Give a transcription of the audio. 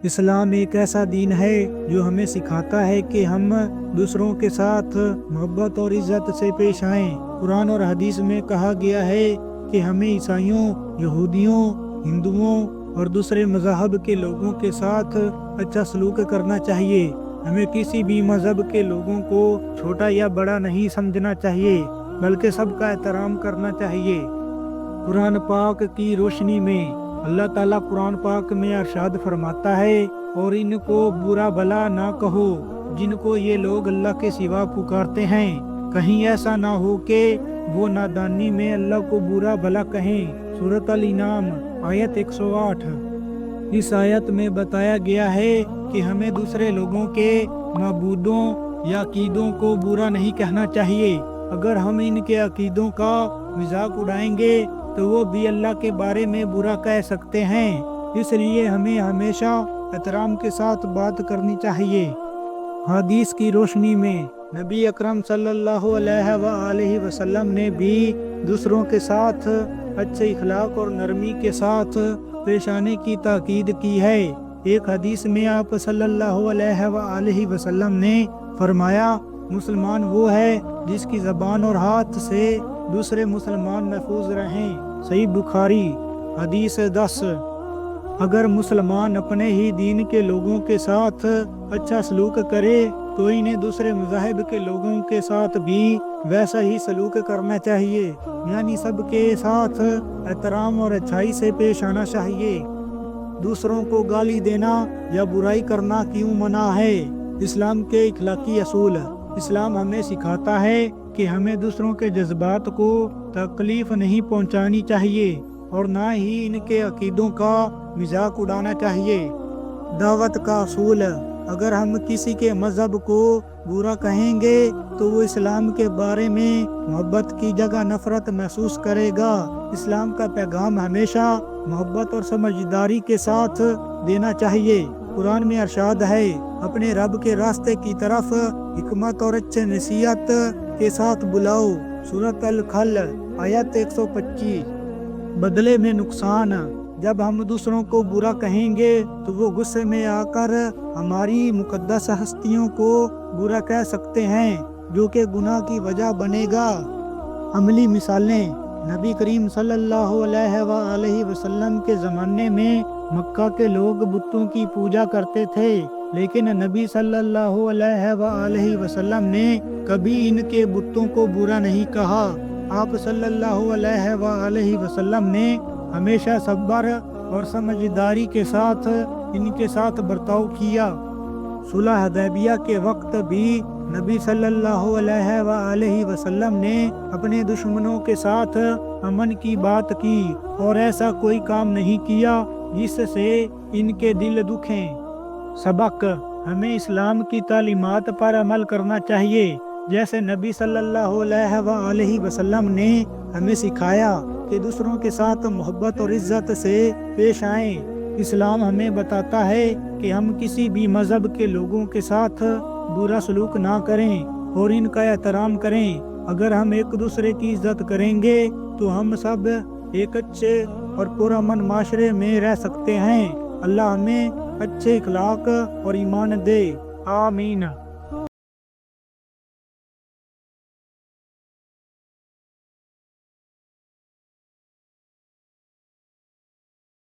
اسلام ایک ایسا دین ہے جو ہمیں سکھاتا ہے کہ ہم دوسروں کے ساتھ محبت اور عزت سے پیش آئیں۔ قرآن اور حدیث میں کہا گیا ہے کہ ہمیں عیسائیوں، یہودیوں، ہندوؤں اور دوسرے مذاہب کے لوگوں کے ساتھ اچھا سلوک کرنا چاہیے۔ ہمیں کسی بھی مذہب کے لوگوں کو چھوٹا یا بڑا نہیں سمجھنا چاہیے، بلکہ سب کا احترام کرنا چاہیے۔ قرآن پاک کی روشنی میں اللہ تعالیٰ قرآن پاک میں ارشاد فرماتا ہے، اور ان کو برا بھلا نہ کہو جن کو یہ لوگ اللہ کے سوا پکارتے ہیں، کہیں ایسا نہ ہو کہ وہ نادانی میں اللہ کو برا بھلا کہیں۔ سورۃ الانعام آیت 108۔ اس آیت میں بتایا گیا ہے کہ ہمیں دوسرے لوگوں کے معبودوں یا عقیدوں کو برا نہیں کہنا چاہیے۔ اگر ہم ان کے عقیدوں کا مذاق اڑائیں گے تو وہ بھی اللہ کے بارے میں برا کہہ سکتے ہیں، اس لیے ہمیں ہمیشہ احترام کے ساتھ بات کرنی چاہیے۔ حدیث کی روشنی میں نبی اکرم صلی اللہ علیہ وآلہ وسلم نے بھی دوسروں کے ساتھ اچھے اخلاق اور نرمی کے ساتھ پیش آنے کی تاکید کی ہے۔ ایک حدیث میں آپ صلی اللہ علیہ وآلہ وسلم نے فرمایا، مسلمان وہ ہے جس کی زبان اور ہاتھ سے دوسرے مسلمان محفوظ رہیں۔ صحیح بخاری حدیث 10۔ اگر مسلمان اپنے ہی دین کے لوگوں کے ساتھ اچھا سلوک کرے تو انہیں دوسرے مذاہب کے لوگوں کے ساتھ بھی ویسا ہی سلوک کرنا چاہیے، یعنی سب کے ساتھ احترام اور اچھائی سے پیش آنا چاہیے۔ دوسروں کو گالی دینا یا برائی کرنا کیوں منع ہے؟ اسلام کے اخلاقی اصول۔ اسلام ہمیں سکھاتا ہے کہ ہمیں دوسروں کے جذبات کو تکلیف نہیں پہنچانی چاہیے اور نہ ہی ان کے عقیدوں کا مذاق اڑانا چاہیے۔ دعوت کا اصول۔ اگر ہم کسی کے مذہب کو برا کہیں گے تو وہ اسلام کے بارے میں محبت کی جگہ نفرت محسوس کرے گا۔ اسلام کا پیغام ہمیشہ محبت اور سمجھداری کے ساتھ دینا چاہیے۔ قرآن میں ارشاد ہے، اپنے رب کے راستے کی طرف حکمت اور اچھے نصیحت کے ساتھ بلاؤ۔ سورۃ النحل آیت 125۔ بدلے میں نقصان۔ جب ہم دوسروں کو برا کہیں گے تو وہ غصے میں آ کر ہماری مقدس ہستیوں کو برا کہہ سکتے ہیں، جو کہ گناہ کی وجہ بنے گا۔ عملی مثالیں۔ نبی کریم صلی اللہ علیہ وآلہ وسلم کے زمانے میں مکہ کے لوگ بتوں کی پوجا کرتے تھے، لیکن نبی صلی اللہ علیہ وآلہ وسلم نے کبھی ان کے بتوں کو برا نہیں کہا۔ آپ صلی اللہ علیہ وآلہ وسلم نے ہمیشہ صبر اور سمجھداری کے ساتھ ان کے ساتھ برتاؤ کیا۔ صلح حدیبیہ کے وقت بھی نبی صلی اللہ علیہ وآلہ وسلم نے اپنے دشمنوں کے ساتھ امن کی بات کی اور ایسا کوئی کام نہیں کیا جس سے ان کے دل دکھیں۔ سبق۔ ہمیں اسلام کی تعلیمات پر عمل کرنا چاہیے، جیسے نبی صلی اللہ علیہ وآلہ وسلم نے ہمیں سکھایا کہ دوسروں کے ساتھ محبت اور عزت سے پیش آئیں۔ اسلام ہمیں بتاتا ہے کہ ہم کسی بھی مذہب کے لوگوں کے ساتھ برا سلوک نہ کریں اور ان کا احترام کریں۔ اگر ہم ایک دوسرے کی عزت کریں گے تو ہم سب ایک اچھے اور پرامن معاشرے میں رہ سکتے ہیں۔ اللہ ہمیں اچھے اخلاق اور ایمان دے۔ آمین۔